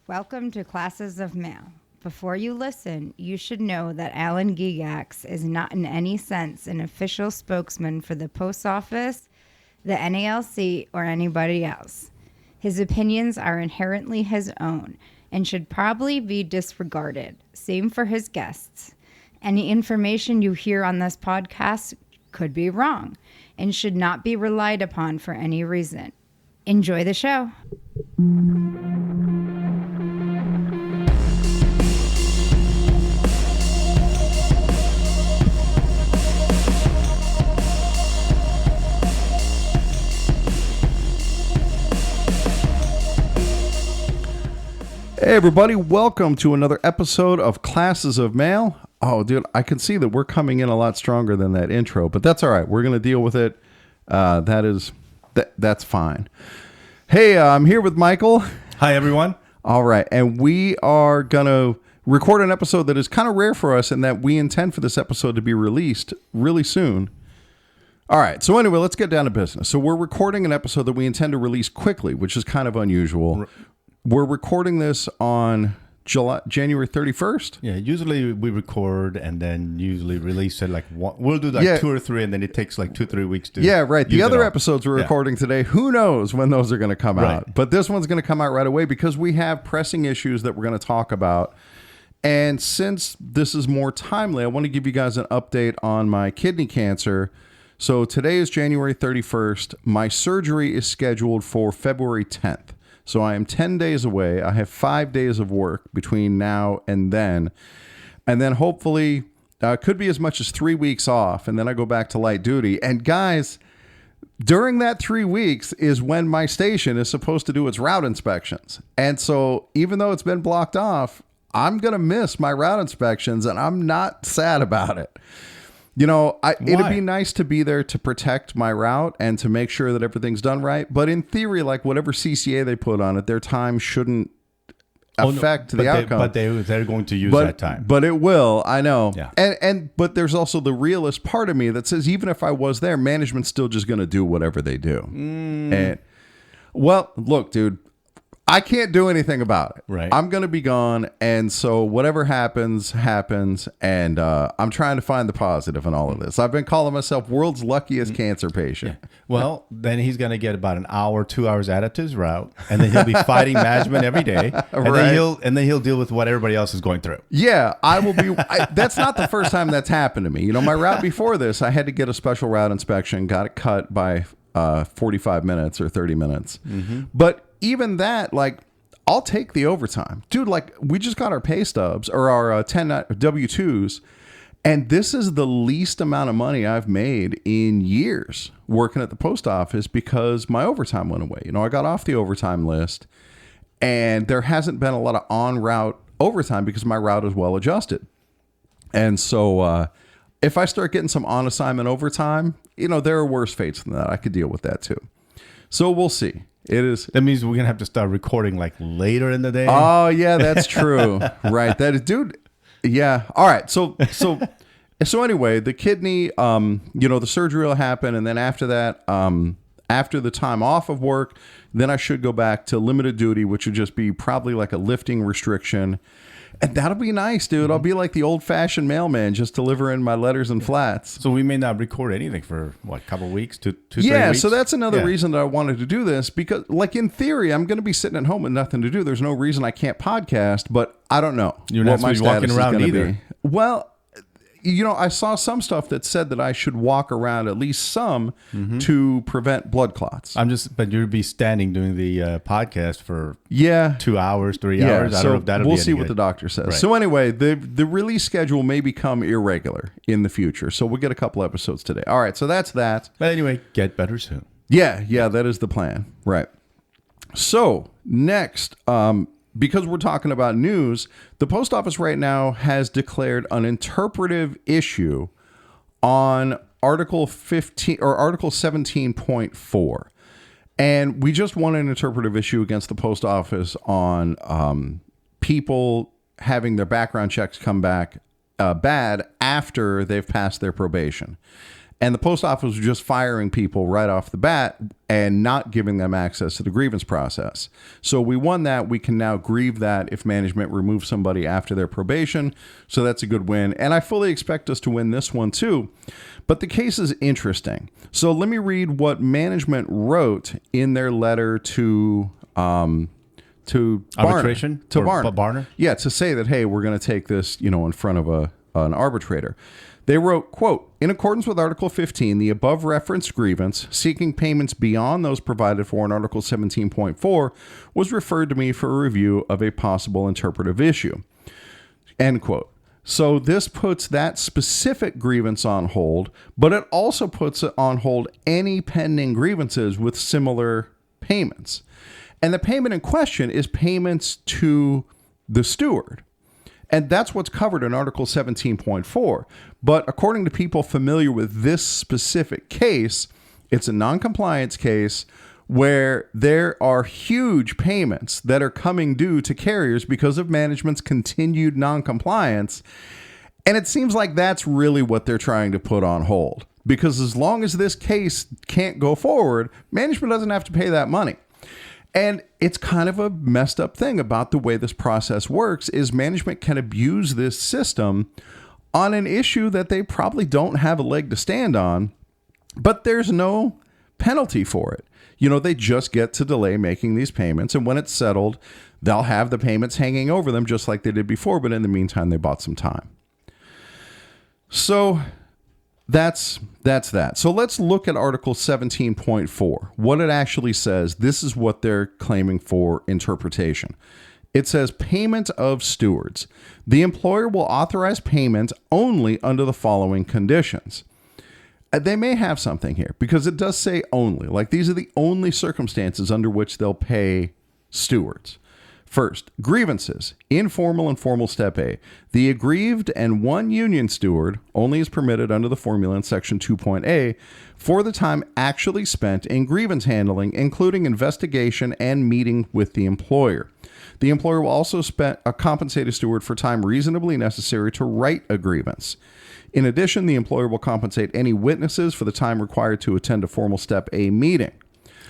Welcome to Classes of Mail. Before you listen, you should know that Alan Gigax is not in any sense an official spokesman for the post office, the NALC, or anybody else. His opinions are inherently his own and should probably be disregarded. Same for his guests. Any information you hear on this podcast could be wrong and should not be relied upon for any reason. Enjoy the show. Hey everybody, welcome to another episode of Classes of Mail. Oh dude, I can see that we're coming in a lot stronger than that intro, but that's all right. We're going to deal with it. That's fine. Hey, I'm here with Michael. Hi everyone. All right, and we are going to record an episode that is kind of rare for us in that we intend for this episode to be released really soon. All right, so anyway, let's get down to business. So we're recording an episode that we intend to release quickly, which is kind of unusual. We're recording this on January 31st. Yeah, usually we record and then usually release it we'll do like 2 or 3 and then it takes like 2-3 weeks to right. The other episodes we're recording today, who knows when those are going to come out. But this one's going to come out right away because we have pressing issues that we're going to talk about. And since this is more timely, I want to give you guys an update on my kidney cancer. So today is January 31st. My surgery is scheduled for February 10th. So I am 10 days away. I have 5 days of work between now and then. And then hopefully, could be as much as 3 weeks off. And then I go back to light duty. And guys, during that 3 weeks is when my station is supposed to do its route inspections. And so even though it's been blocked off, I'm going to miss my route inspections and I'm not sad about it. You know, it'd be nice to be there to protect my route and to make sure that everything's done right. But in theory, like whatever CCA they put on it, their time shouldn't affect the outcome. But they're going to use that time. But it will, I know. Yeah. But there's also the realist part of me that says even if I was there, management's still just going to do whatever they do. And well, look, dude. I can't do anything about it. Right. I'm going to be gone. And so whatever happens, happens. And I'm trying to find the positive in all of this. I've been calling myself world's luckiest cancer patient. Yeah. Well, then he's going to get about an hour, 2 hours added to his route. And then he'll be fighting management every day. And then he'll deal with what everybody else is going through. Yeah, I will be. That's not the first time that's happened to me. You know, my route before this, I had to get a special route inspection, got it cut by 45 minutes or 30 minutes. But even that, like, I'll take the overtime. Dude, like, we just got our pay stubs or our 10 W-2s, and this is the least amount of money I've made in years working at the post office because my overtime went away. You know, I got off the overtime list, and there hasn't been a lot of on-route overtime because my route is well adjusted. And so if I start getting some on-assignment overtime, you know, there are worse fates than that. I could deal with that, too. So we'll see. It is. That means we're going to have to start recording like later in the day. Oh, yeah, that's true. Right. That is, dude. Yeah. All right. So anyway, the kidney, you know, the surgery will happen. And then after that, after the time off of work, then I should go back to limited duty, which would just be probably like a lifting restriction. And that'll be nice, dude. I'll be like the old-fashioned mailman, just delivering my letters and flats. So we may not record anything for, what, a couple of weeks, 3 weeks? Yeah, so that's another reason that I wanted to do this. Because, like, in theory, I'm going to be sitting at home with nothing to do. There's no reason I can't podcast, but I don't know. You're not supposed to be walking around either. Well, you know, I saw some stuff that said that I should walk around at least some to prevent blood clots. But you'll be standing doing the podcast for 2 hours, 3 hours. I don't know if that'll we'll be see any what good. the doctor says. Right. So anyway, the release schedule may become irregular in the future. So we'll get a couple episodes today. All right, so that's that. But anyway, get better soon. Yeah, that is the plan. Right. So next, because we're talking about news, the post office right now has declared an interpretive issue on Article 15 or Article 17.4. And we just won an interpretive issue against the post office on people having their background checks come back bad after they've passed their probation. And the post office was just firing people right off the bat and not giving them access to the grievance process. So we won that. We can now grieve that if management removes somebody after their probation. So that's a good win. And I fully expect us to win this one too. But the case is interesting. So let me read what management wrote in their letter to arbitration Barner. Barner. Yeah, to say that, hey, we're going to take this, in front of an arbitrator. They wrote, quote, in accordance with Article 15, the above referenced grievance seeking payments beyond those provided for in Article 17.4 was referred to me for a review of a possible interpretive issue, end quote. So this puts that specific grievance on hold, but it also puts it on hold any pending grievances with similar payments. And the payment in question is payments to the steward. And that's what's covered in Article 17.4. But according to people familiar with this specific case, it's a noncompliance case where there are huge payments that are coming due to carriers because of management's continued noncompliance. And it seems like that's really what they're trying to put on hold. Because as long as this case can't go forward, management doesn't have to pay that money. And it's kind of a messed up thing about the way this process works is management can abuse this system on an issue that they probably don't have a leg to stand on, but there's no penalty for it. They just get to delay making these payments. And when it's settled, they'll have the payments hanging over them just like they did before. But in the meantime, they bought some time. So that's that. So let's look at Article 17.4. What it actually says. This is what they're claiming for interpretation. It says payment of stewards. The employer will authorize payment only under the following conditions. They may have something here because it does say only. Like these are the only circumstances under which they'll pay stewards. First, grievances, informal and formal step A. The aggrieved and one union steward only is permitted under the formula in section 2.A for the time actually spent in grievance handling, including investigation and meeting with the employer. The employer will also compensate a steward for time reasonably necessary to write a grievance. In addition, the employer will compensate any witnesses for the time required to attend a formal step A meeting.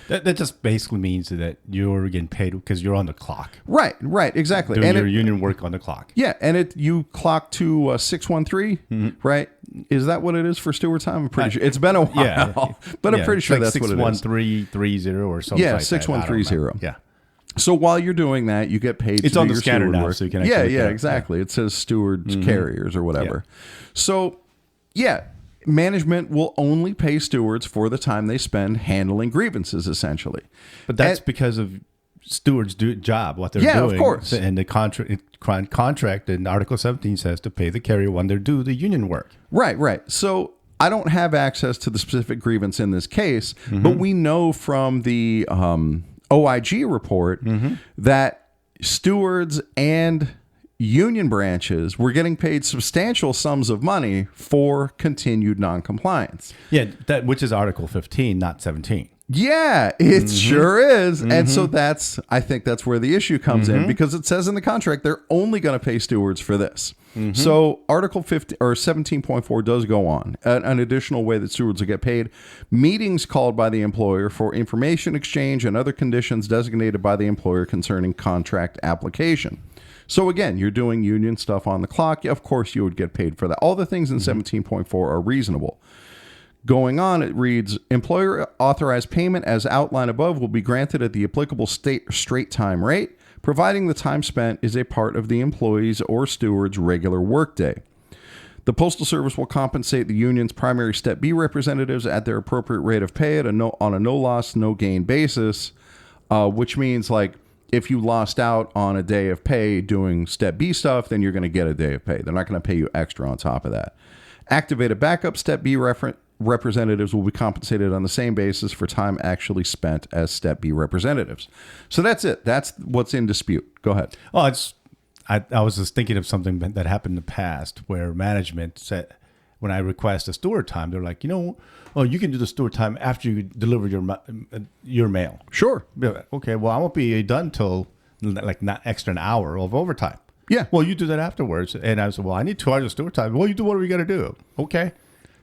That just basically means that you're getting paid because you're on the clock. Right, exactly. Doing your union work on the clock. Yeah, and you clock to 613, right? Is that what it is for steward time? I'm pretty sure. It's been a while, but I'm pretty sure that's what it is. 61330 or something like that. 6130. Yeah. So while you're doing that, you get paid. It's on the scanner now, so you can actually Yeah, exactly. It says stewards carriers or whatever. Yeah. So, management will only pay stewards for the time they spend handling grievances, essentially. But that's because of stewards' job, what they're doing. Yeah, of course. And the contract in Article 17 says to pay the carrier when they do the union work. Right. So I don't have access to the specific grievance in this case, but we know from the OIG report that stewards and union branches were getting paid substantial sums of money for continued noncompliance. Yeah, which is Article 15, not 17. Yeah, it sure is. And so I think that's where the issue comes in because it says in the contract they're only going to pay stewards for this. So Article 15 or 17.4 does go on. An additional way that stewards will get paid: meetings called by the employer for information exchange and other conditions designated by the employer concerning contract application. So again, you're doing union stuff on the clock. Of course, you would get paid for that. All the things in 17.4 are reasonable. Going on, it reads, employer authorized payment as outlined above will be granted at the applicable state straight time rate, providing the time spent is a part of the employee's or steward's regular workday. The Postal Service will compensate the union's primary Step B representatives at their appropriate rate of pay on a no-loss, no-gain basis, which means like if you lost out on a day of pay doing Step B stuff, then you're going to get a day of pay. They're not going to pay you extra on top of that. Activated backup Step B representatives will be compensated on the same basis for time actually spent as Step B representatives. So that's it. That's what's in dispute. Go ahead. Oh, I was just thinking of something that happened in the past where management said, when I request a steward time, they're like, you can do the steward time after you deliver your mail. Sure. Okay, well, I won't be done till like not extra an hour of overtime. Yeah. Well, you do that afterwards. And I said, well, I need 2 hours of steward time. Well, you do whatever you got to do. Okay.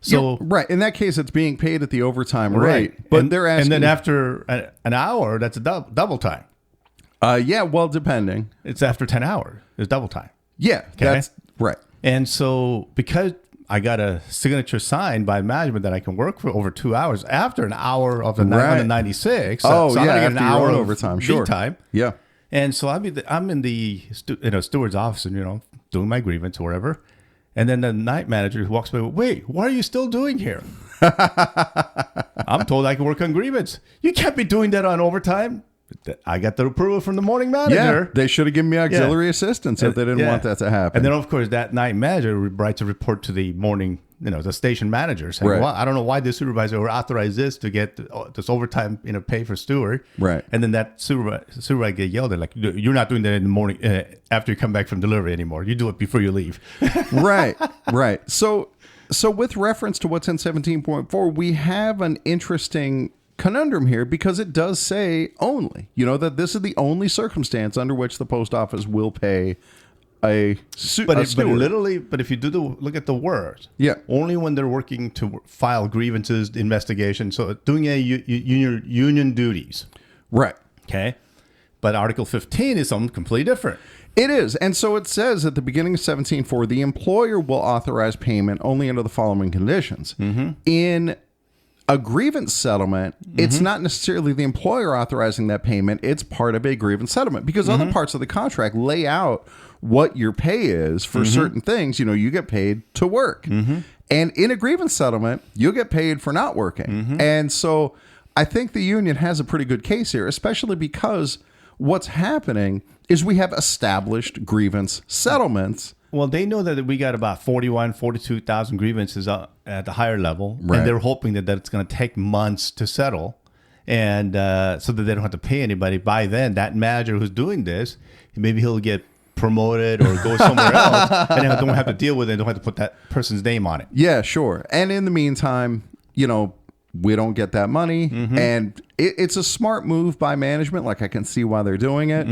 So right. In that case, it's being paid at the overtime rate. But they're asking. And then after an hour, that's a double time. Yeah, well, depending. It's after 10 hours. It's double time. Yeah, that's right. And so because I got a signature signed by management that I can work for over 2 hours after an hour of the 996. So I'm gonna get after an hour of overtime. Sure. time. Yeah. And so I'm in the steward's office and, doing my grievance or whatever. And then the night manager walks by, wait, what are you still doing here? I'm told I can work on grievance. You can't be doing that on overtime. I got the approval from the morning manager. Yeah, they should have given me auxiliary assistance if they didn't want that to happen. And then, of course, that night manager writes a report to the morning, the station manager saying, well, I don't know why the supervisor authorized this to get this overtime, pay for steward. Right. And then that supervisor get yelled at, like, you're not doing that in the morning after you come back from delivery anymore. You do it before you leave. Right. So with reference to what's in 17.4, we have an interesting conundrum here because it does say only, that this is the only circumstance under which the post office will pay a steward. But if you look at the words, only when they're working to file grievances, investigation, so doing union duties. Right. Okay. But Article 15 is something completely different. It is. And so it says at the beginning of 17.4, the employer will authorize payment only under the following conditions. Mm-hmm. In a grievance settlement, it's not necessarily the employer authorizing that payment. It's part of a grievance settlement because other parts of the contract lay out what your pay is for certain things. You get paid to work. And in a grievance settlement, you'll get paid for not working. And so I think the union has a pretty good case here, especially because what's happening is we have established grievance settlements. Well, they know that we got about 42,000 grievances at the higher level, right. And they're hoping that it's going to take months to settle, and so that they don't have to pay anybody. By then, that manager who's doing this, maybe he'll get promoted or go somewhere else, and they don't have to deal with it. Don't have to put that person's name on it. Yeah, sure. And in the meantime, we don't get that money, and it's a smart move by management. Like I can see why they're doing it.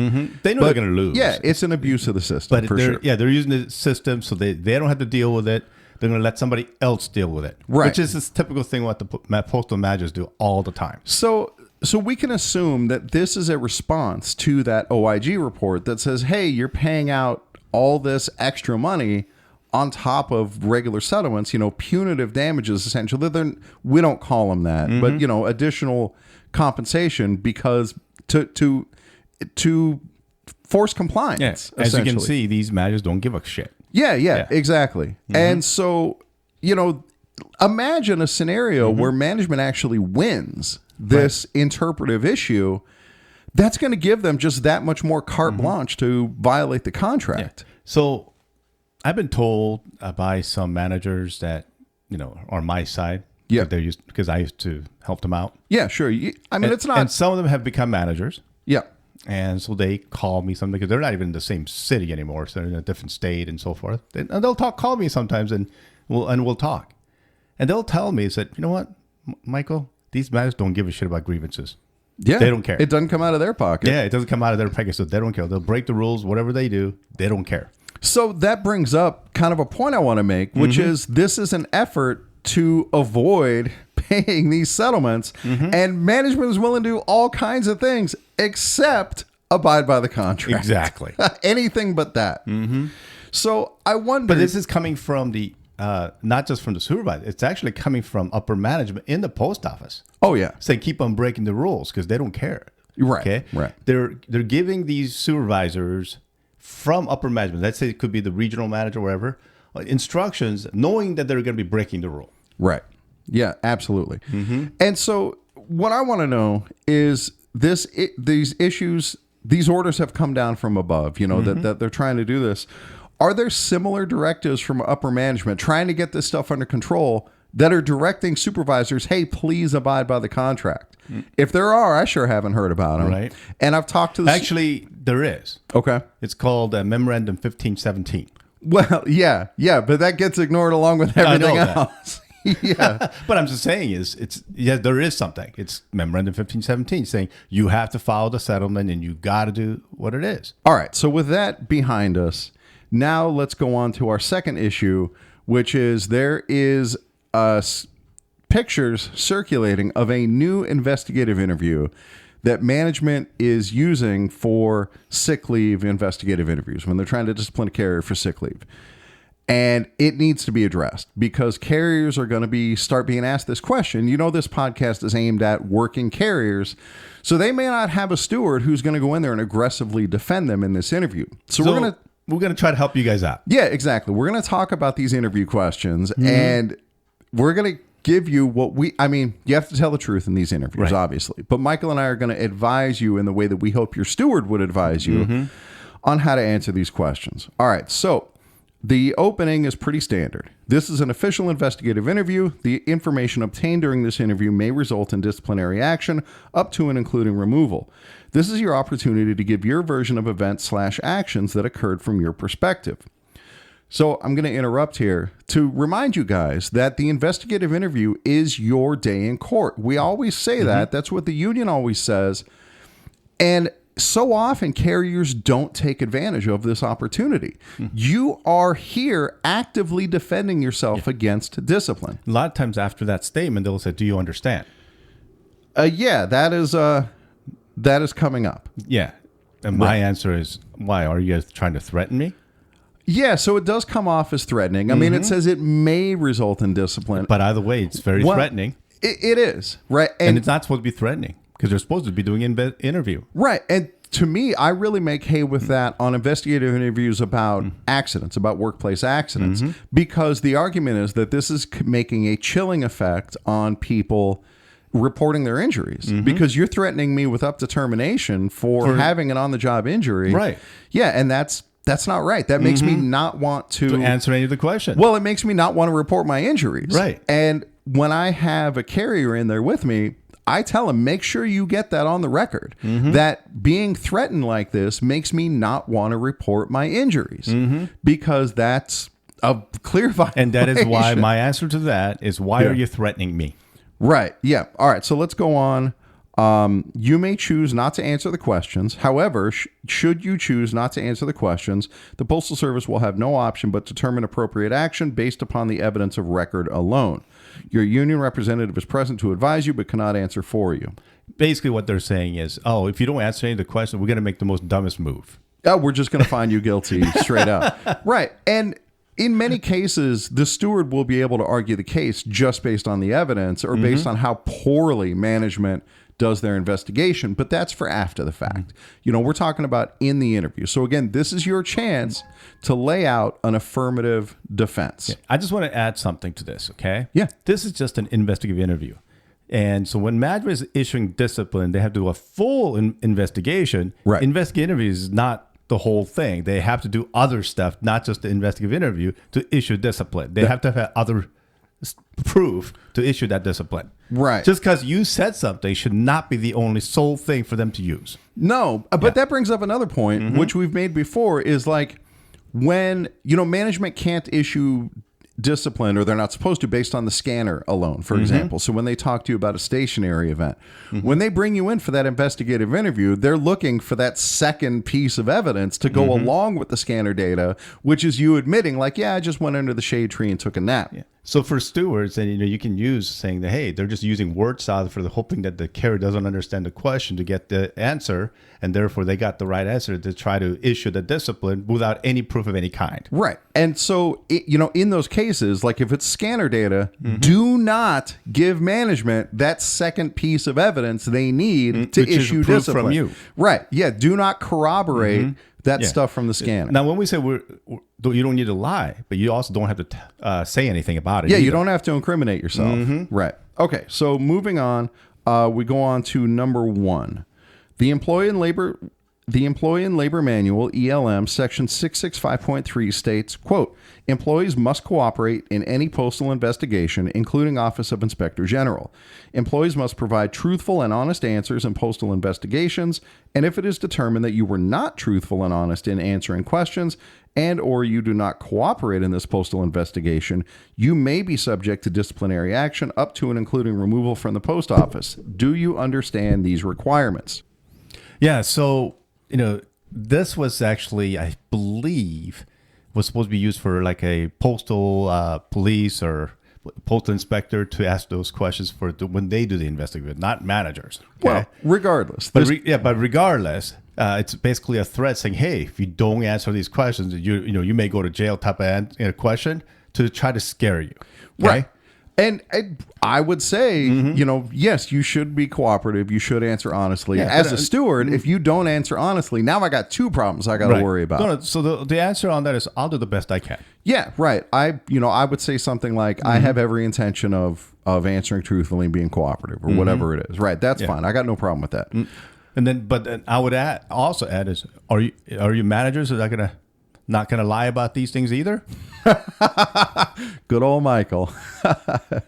They know they're going to lose. Yeah, it's an abuse of the system, but for sure. Yeah, they're using the system so they don't have to deal with it. They're going to let somebody else deal with it, right? Which is this typical thing what the postal managers do all the time. So we can assume that this is a response to that OIG report that says, "Hey, you're paying out all this extra money." On top of regular settlements, punitive damages, essentially. We don't call them that, but, additional compensation because to force compliance. Yeah. As you can see, these managers don't give a shit. Yeah, exactly. And so, imagine a scenario where management actually wins this interpretive issue. That's going to give them just that much more carte blanche to violate the contract. Yeah. So, I've been told by some managers that, on my side, they're used because I used to help them out. Yeah, sure. It's not. And some of them have become managers. Yeah. And so they call me something because they're not even in the same city anymore. So they're in a different state and so forth. And they'll call me sometimes and we'll talk. And they'll tell me, you know what, Michael, these managers don't give a shit about grievances. Yeah. They don't care. It doesn't come out of their pocket. Yeah, it doesn't come out of their pocket. So they don't care. They'll break the rules, whatever they do, they don't care. So that brings up kind of a point I want to make, which is this is an effort to avoid paying these settlements, and management is willing to do all kinds of things except abide by the contract. Exactly. Anything but that. So I wonder. But this is coming from the not just from the supervisor. It's actually coming from upper management in the post office. Oh yeah, saying keep on breaking the rules because they don't care. Right. Okay. Right. They're giving these supervisors from upper management, let's say it could be the regional manager or wherever, instructions knowing that they're going to be breaking the rule. Right. Yeah, absolutely. And so what I want to know is these issues, these orders have come down from above, that they're trying to do this. Are there similar directives from upper management trying to get this stuff under control that are directing supervisors, hey, please abide by the contract? If there are, I sure haven't heard about them. Right. And I've talked to the... Actually, there is. Okay. It's called Memorandum 1517. Well, yeah, but that gets ignored along with everything else. Yeah. But I'm just saying there is something. It's Memorandum 1517 saying you have to follow the settlement and you got to do what it is. All right. So with that behind us, now let's go on to our second issue, which is there is pictures circulating of a new investigative interview that management is using for sick leave investigative interviews when they're trying to discipline a carrier for sick leave. And it needs to be addressed because carriers are going to start being asked this question. You know, this podcast is aimed at working carriers, so they may not have a steward who's going to go in there and aggressively defend them in this interview. So we're going to try to help you guys out. Yeah, exactly. We're going to talk about these interview questions, and we're going to give you you have to tell the truth in these interviews, obviously. But Michael and I are going to advise you in the way that we hope your steward would advise you on how to answer these questions. All right, so the opening is pretty standard. This is an official investigative interview. The information obtained during this interview may result in disciplinary action up to and including removal. This is your opportunity to give your version of events/actions that occurred from your perspective. So I'm going to interrupt here to remind you guys that the investigative interview is your day in court. We always say that. That's what the union always says. And so often carriers don't take advantage of this opportunity. You are here actively defending yourself against discipline. A lot of times after that statement, they'll say, "Do you understand?" That is coming up. Yeah. And my answer is, why? Are you guys trying to threaten me? Yeah, so it does come off as threatening. I mean, it says it may result in discipline. But either way, it's very threatening. It is, right? And it's not supposed to be threatening because they're supposed to be doing an interview. Right. And to me, I really make hay with that on investigative interviews about accidents, about workplace accidents, because the argument is that this is making a chilling effect on people reporting their injuries because you're threatening me with up to termination for having an on-the-job injury. Right. Yeah, and that's not right. That makes me not want to answer any of the questions. Well, it makes me not want to report my injuries. Right. And when I have a carrier in there with me, I tell them, make sure you get that on the record, that being threatened like this makes me not want to report my injuries because that's a clear violation. And that is why my answer to that is, why are you threatening me? Right. Yeah. All right. So let's go on. You may choose not to answer the questions. However, should you choose not to answer the questions, the Postal Service will have no option but determine appropriate action based upon the evidence of record alone. Your union representative is present to advise you but cannot answer for you. Basically what they're saying is, if you don't answer any of the questions, we're going to make the most dumbest move. Oh, we're just going to find you guilty straight up. Right. And in many cases, the steward will be able to argue the case just based on the evidence or based on how poorly management does their investigation, but that's for after the fact. You know, we're talking about in the interview. So again, this is your chance to lay out an affirmative defense. Yeah. I just want to add something to this, okay? Yeah. This is just an investigative interview. And so when management is issuing discipline, they have to do a full investigation. Right. Investigative interview is not the whole thing. They have to do other stuff, not just the investigative interview, to issue discipline. They have to have other proof to issue that discipline. Right. Just because you said something should not be the only sole thing for them to use. No, but that brings up another point, which we've made before, is like when, management can't issue discipline, or they're not supposed to, based on the scanner alone, for example. So when they talk to you about a stationary event, when they bring you in for that investigative interview, they're looking for that second piece of evidence to go along with the scanner data, which is you admitting like, yeah, I just went under the shade tree and took a nap. Yeah. So for stewards, and you can use saying that, hey, they're just using word salad for the hoping that the carrier doesn't understand the question to get the answer, and therefore they got the right answer to try to issue the discipline without any proof of any kind. Right. And so, in those cases, like if it's scanner data, do not give management that second piece of evidence they need to issue discipline. From you. Right. Yeah. Do not corroborate that stuff from the scanner. Now, when we say you don't need to lie, but you also don't have to say anything about it. Yeah, either. you don't have to incriminate yourself. Right. Okay, so moving on, we go on to number 1. The Employee and Labor Manual, ELM, section 665.3 states, quote, employees must cooperate in any postal investigation, including Office of Inspector General. Employees must provide truthful and honest answers in postal investigations, and if it is determined that you were not truthful and honest in answering questions and or you do not cooperate in this postal investigation, you may be subject to disciplinary action up to and including removal from the post office. Do you understand these requirements? Yeah, so this was actually, I believe, was supposed to be used for like a postal police or postal inspector to ask those questions when they do the investigation, not managers. Okay? Well, regardless. But regardless, it's basically a threat saying, "Hey, if you don't answer these questions, you may go to jail." Type of question to try to scare you, okay? Right. And I would say, yes, you should be cooperative. You should answer honestly. Yeah, As a steward, if you don't answer honestly, now I got two problems I got to worry about. No, so the answer on that is, I'll do the best I can. Yeah, right. I would say something like, I have every intention of answering truthfully and being cooperative or whatever it is. Right. That's fine. I got no problem with that. And then, but I would also add is, are you managers not gonna lie about these things either? Good old Michael.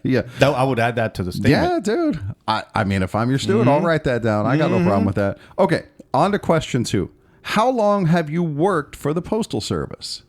Yeah. I would add that to the statement. Yeah, dude. I mean, if I'm your steward, I'll write that down. I got no problem with that. Okay. On to question 2. How long have you worked for the Postal Service?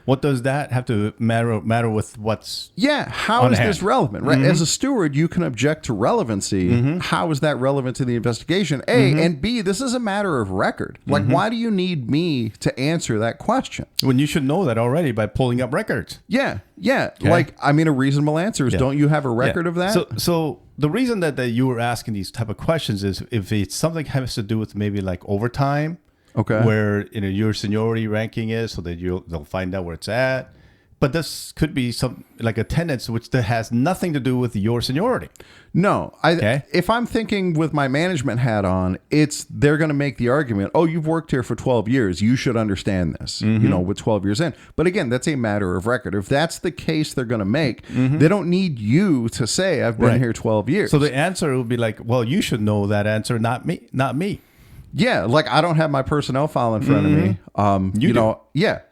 What does that have to matter with what's how is this relevant? Right. As a steward, you can object to relevancy. How is that relevant to the investigation? A, and B, this is a matter of record. Like, why do you need me to answer that question? When you should know that already by pulling up records. Yeah. Okay. Like, I mean, a reasonable answer is, don't you have a record of that? So the reason that you were asking these type of questions is if it's something has to do with maybe like overtime. Okay. Where your seniority ranking is, so that they'll find out where it's at. But this could be some like attendance, which that has nothing to do with your seniority. No, if I'm thinking with my management hat on, they're going to make the argument, oh, you've worked here for 12 years. You should understand this, with 12 years in. But again, that's a matter of record. If that's the case they're going to make, they don't need you to say, I've been here 12 years. So the answer would be like, well, you should know that answer, not me. Yeah, like I don't have my personnel file in front of me. You know,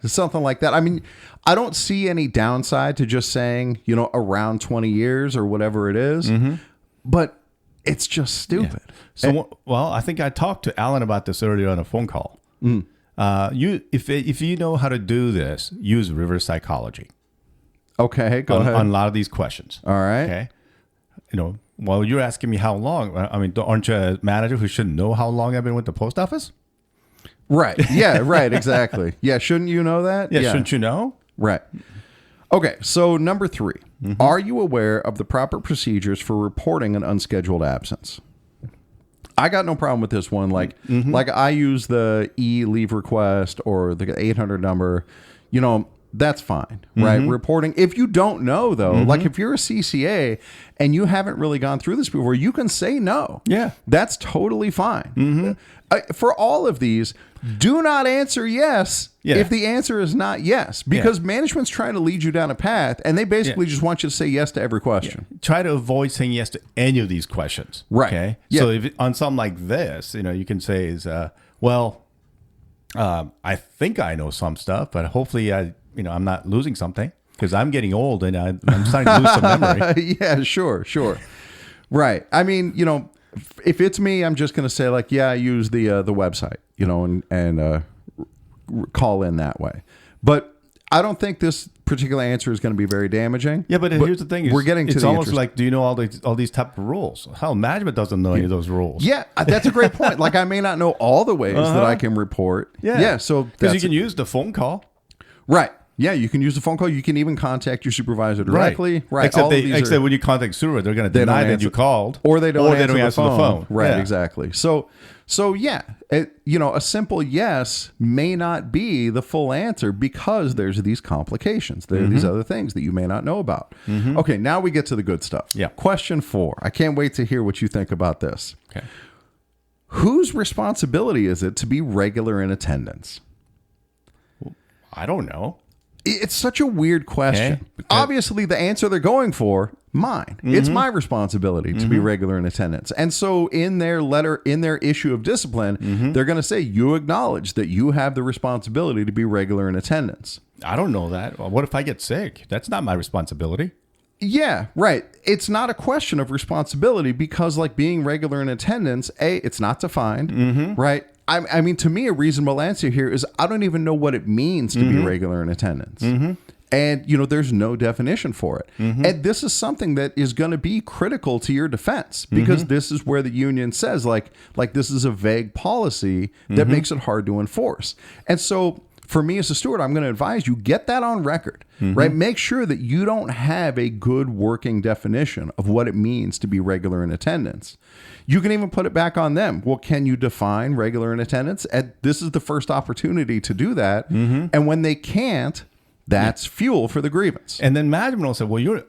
something like that. I mean, I don't see any downside to just saying, around 20 years or whatever it is, but it's just stupid. Yeah. So, I think I talked to Alan about this earlier on a phone call. If you know how to do this, use reverse psychology. Okay, go ahead. On a lot of these questions. All right. Okay. Well, you're asking me how long. I mean, aren't you a manager who should know how long I've been with the post office? Right. Yeah, right. Exactly. Yeah. Shouldn't you know that? Yeah. Shouldn't you know? Right. Okay. So number 3, are you aware of the proper procedures for reporting an unscheduled absence? I got no problem with this one. Like I use the leave request or the 800 number, that's fine, right? Reporting. If you don't know, though, like if you're a CCA and you haven't really gone through this before, you can say no. Yeah. That's totally fine. For all of these, do not answer yes if the answer is not yes, because management's trying to lead you down a path and they basically just want you to say yes to every question. Yeah. Try to avoid saying yes to any of these questions. Right. Okay. Yeah. So if on something like this, you can say is, I think I know some stuff, but hopefully I'm not losing something because I'm getting old and I'm starting to lose some memory. Yeah, sure. Right. I mean, if it's me, I'm just going to say like, I use the website, and call in that way. But I don't think this particular answer is going to be very damaging. Yeah, but here's the thing: is we're getting to it's the almost like, do you know all these type of rules? Hell, management doesn't know any of those rules. Yeah, that's a great point. Like I may not know all the ways that I can report. Yeah. So because you can use the phone call, right? Yeah, you can use the phone call. You can even contact your supervisor directly. Right. Except when you contact supervisor, they're going to deny that you called, or they don't answer the phone. Right. Yeah. Exactly. So a simple yes may not be the full answer because there's these complications. There are these other things that you may not know about. Okay, now we get to the good stuff. Yeah. Question 4. I can't wait to hear what you think about this. Okay. Whose responsibility is it to be regular in attendance? I don't know. It's such a weird question. Okay. Obviously, the answer they're going for, mine. It's my responsibility to be regular in attendance. And so in their issue of discipline, they're going to say, you acknowledge that you have the responsibility to be regular in attendance. I don't know that. What if I get sick? That's not my responsibility. Yeah, right. It's not a question of responsibility because like being regular in attendance, it's not defined, right? I mean, to me, a reasonable answer here is I don't even know what it means to be regular in attendance. And, there's no definition for it. And this is something that is going to be critical to your defense because this is where the union says like this is a vague policy that makes it hard to enforce. And so for me as a steward, I'm going to advise you get that on record, right? Make sure that you don't have a good working definition of what it means to be regular in attendance. You can even put it back on them. Well, can you define regular in attendance? And this is the first opportunity to do that. And when they can't, that's fuel for the grievance. And then management will say, well,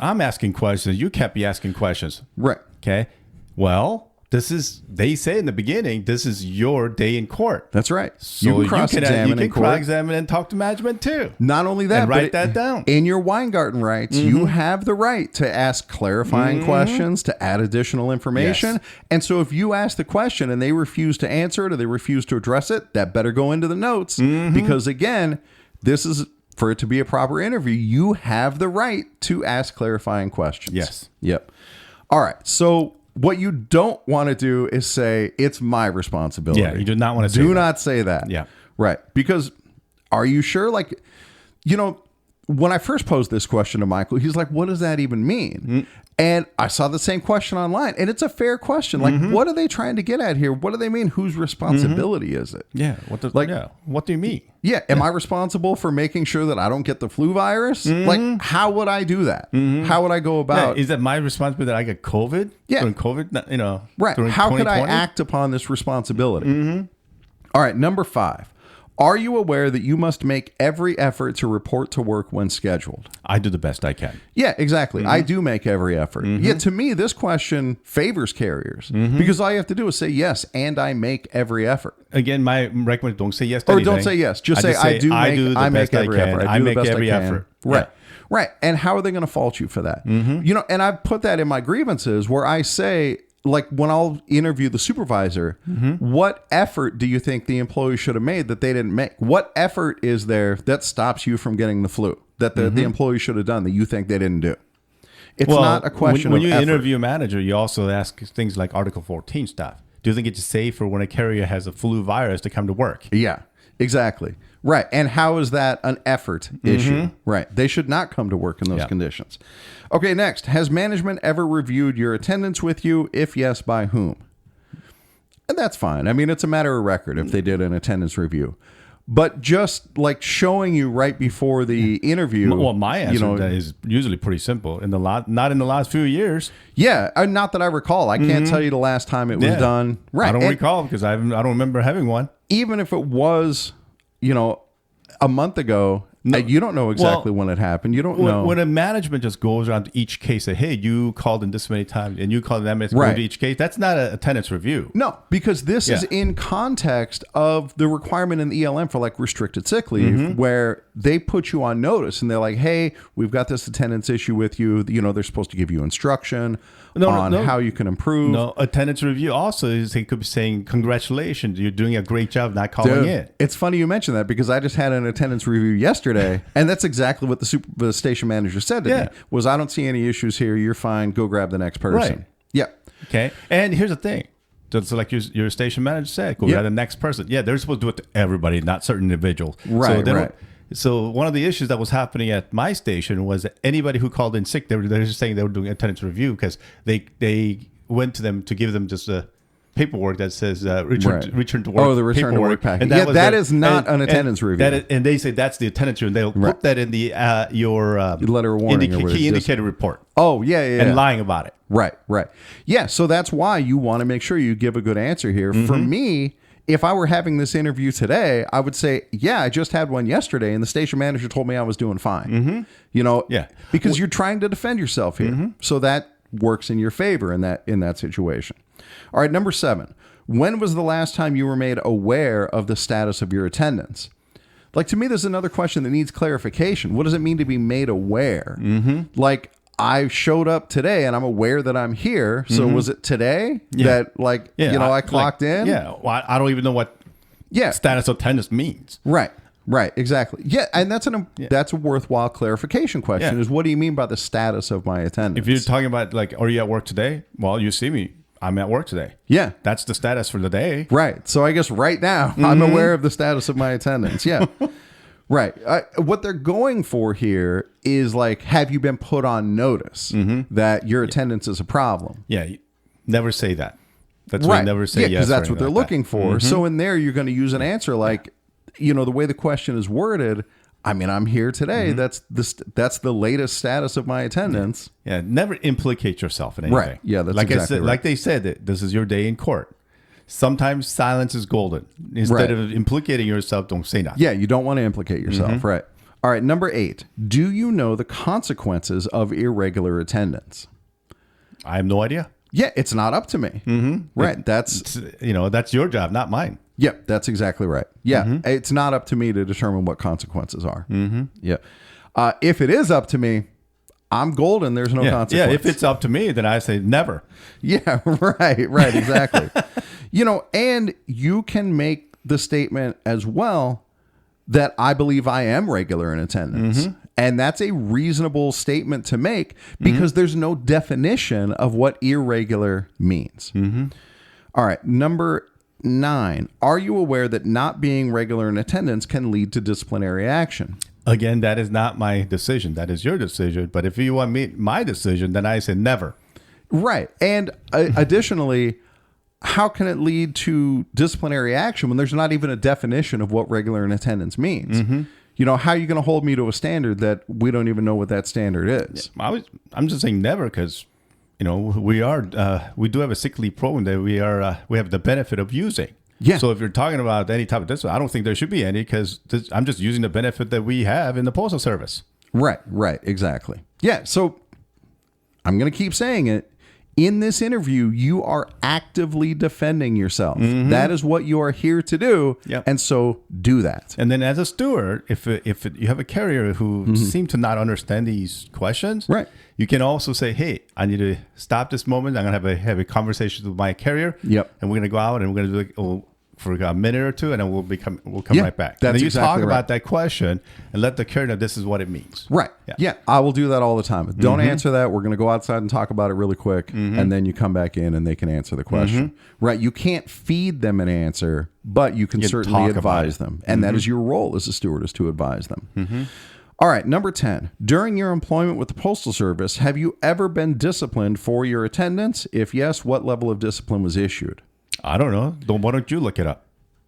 I'm asking questions. You can't be asking questions. Right. Okay. Well, they say in the beginning, this is your day in court. That's right. So you can cross-examine in court. Cross-examine and talk to management too. Not only that, and write that down. In your Weingarten rights, you have the right to ask clarifying questions, to add additional information. Yes. And so if you ask the question and they refuse to answer it or they refuse to address it, that better go into the notes. Because again, this is for it to be a proper interview. You have the right to ask clarifying questions. Yes. Yep. All right. So what you don't want to do is say, it's my responsibility. Yeah, you do not want to say that. Do not say that. Yeah. Right. Because are you sure? Like, when I first posed this question to Michael, he's like, what does that even mean? And I saw the same question online, and it's a fair question. Like, what are they trying to get at here? What do they mean? Whose responsibility is it? Yeah. What do you mean? Yeah. Am I responsible for making sure that I don't get the flu virus? Like, how would I do that? How would I go about? Is that my responsibility that I get COVID? Yeah. During COVID, Right. How could I act upon this responsibility? All right. Number 5. Are you aware that you must make every effort to report to work when scheduled? I do the best I can. Yeah, exactly. I do make every effort. Yeah, to me, this question favors carriers because all you have to do is say yes, and I make every effort. Again, my recommendation: don't say yes to anything. Or don't say yes. Just say I make every effort. I make every effort. Right. Yeah. Right. And how are they going to fault you for that? And I've put that in my grievances where I say, like, when I'll interview the supervisor, what effort do you think the employee should have made that they didn't make? What effort is there that stops you from getting the flu that the employee should have done that you think they didn't do? It's not a question when of you effort. interview a manager, you also ask things like Article 14 stuff. Do you think it's safe for when a carrier has a flu virus to come to work? Yeah, exactly. Right. And how is that an effort issue? Right. They should not come to work in those conditions. Okay, next. Has management ever reviewed your attendance with you? If yes, by whom? And that's fine. I mean, it's a matter of record if they did an attendance review. But just like showing you right before the interview. Well, my answer to that is usually pretty simple. Not in the last few years. Yeah, not that I recall. I can't tell you the last time it was done. Right. I don't recall because I don't remember having one. Even if it was, a month ago, you don't know exactly when it happened. You don't know. When a management just goes around to each case and say, hey, you called in this many times and you called in that many times to each case, that's not an attendance review. No, because this is in context of the requirement in the ELM for like restricted sick leave, where they put you on notice and they're like, hey, we've got this attendance issue with you. They're supposed to give you instruction on how you can improve. No, attendance review also is they could be saying, congratulations, you're doing a great job not calling in. It's funny you mentioned that because I just had an attendance review yesterday, and that's exactly what the station manager said to me, was I don't see any issues here. You're fine. Go grab the next person. Right. Yeah. Okay. And here's the thing. Just like your station manager said, go grab the next person. Yeah, they're supposed to do it to everybody, not certain individuals. Right, So one of the issues that was happening at my station was that anybody who called in sick, they were just saying they were doing attendance review because they went to them to give them just a paperwork that says return to work. Oh, the return to work package. That is not an attendance review. And they say that's the attendance review. And they'll put that in the your letter of warning key indicator report. Oh, yeah. And lying about it. Right. Yeah, so that's why you want to make sure you give a good answer here. For me, if I were having this interview today, I would say, I just had one yesterday and the station manager told me I was doing fine. Because you're trying to defend yourself here. So that works in your favor in that situation. All right, number 7. When was the last time you were made aware of the status of your attendance? Like, to me, there's another question that needs clarification. What does it mean to be made aware? Like, I showed up today and I'm aware that I'm here. So was it today that I clocked in? Yeah. Well, I don't even know what status of attendance means. Right. Exactly. Yeah. And that's a worthwhile clarification question is what do you mean by the status of my attendance? If you're talking about like, are you at work today? Well, you see me. I'm at work today. Yeah. That's the status for the day. Right. So I guess right now I'm aware of the status of my attendance. Yeah. Right. What they're going for here is like, have you been put on notice that your attendance is a problem? Yeah. Never say that. That's why you never say yes. Because that's what they're looking for. So in there, you're going to use an answer like, the way the question is worded, I mean, I'm here today. That's the latest status of my attendance. Yeah, never implicate yourself in anything. Right. Yeah, that's like exactly I said, right. Like they said, that this is your day in court. Sometimes silence is golden. Instead of implicating yourself, don't say nothing. Yeah, you don't want to implicate yourself, right? All right, number 8. Do you know the consequences of irregular attendance? I have no idea. Yeah, it's not up to me. Right. That's your job, not mine. Yep, that's exactly right. Yeah, it's not up to me to determine what consequences are. Yeah. If it is up to me, I'm golden. There's no consequence. Yeah, if it's up to me, then I say never. Yeah, right, exactly. And you can make the statement as well that I believe I am regular in attendance. And that's a reasonable statement to make because there's no definition of what irregular means. All right, number 9. Are you aware that not being regular in attendance can lead to disciplinary action? Again, that is not my decision. That is your decision. But if you want my decision, then I say never. Right. And additionally, how can it lead to disciplinary action when there's not even a definition of what regular in attendance means? How are you going to hold me to a standard that we don't even know what that standard is? I'm just saying never because, we do have a sick leave program that we have the benefit of using. Yeah. So if you're talking about any type of discipline, I don't think there should be any because I'm just using the benefit that we have in the Postal Service. Right, exactly. Yeah, so I'm going to keep saying it. In this interview, you are actively defending yourself. That is what you are here to do. Yep. And so do that. And then as a steward, if you have a carrier who seem to not understand these questions, right, you can also say, hey, I need to stop this moment. I'm going to have a conversation with my carrier. Yep. And we're going to go out and we're going to do for a minute or two, and then we'll come right back. That's and then you exactly talk right. about that question and let the carrier know this is what it means. Right. Yeah, I will do that all the time. Don't answer that. We're going to go outside and talk about it really quick, and then you come back in and they can answer the question. Right. You can't feed them an answer, but you can certainly advise them. And that is your role as a steward, is to advise them. All right, number 10. During your employment with the Postal Service, have you ever been disciplined for your attendance? If yes, what level of discipline was issued? I don't know. Why don't you look it up?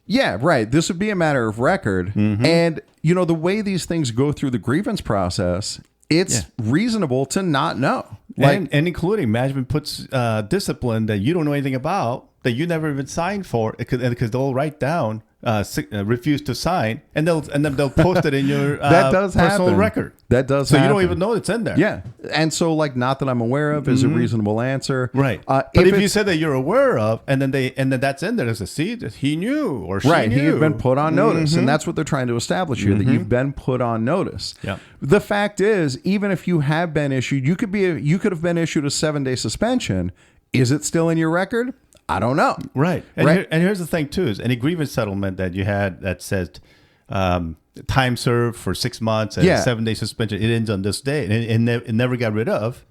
Yeah, right. This would be a matter of record. And, the way these things go through the grievance process, it's reasonable to not know. And including management puts discipline that you don't know anything about, that you never even signed for, because they'll write down refuse to sign, and then they'll post it in your that does personal happen. record. That does so happen. you don't even know it's in there. Yeah. And so, not that I'm aware of is a reasonable answer. Right. But if you said that you're aware of, and then that's in there, there's a see that he knew or she knew. Right. He had been put on notice. And that's what they're trying to establish here, that you've been put on notice. Yeah. The fact is, even if you have been issued, you could have been issued a 7-day suspension. Is it still in your record? I don't know. Right. And here's the thing, too, is any grievance settlement that you had that says time served for 6 months and 7-day suspension, it ends on this day, and it never got rid of.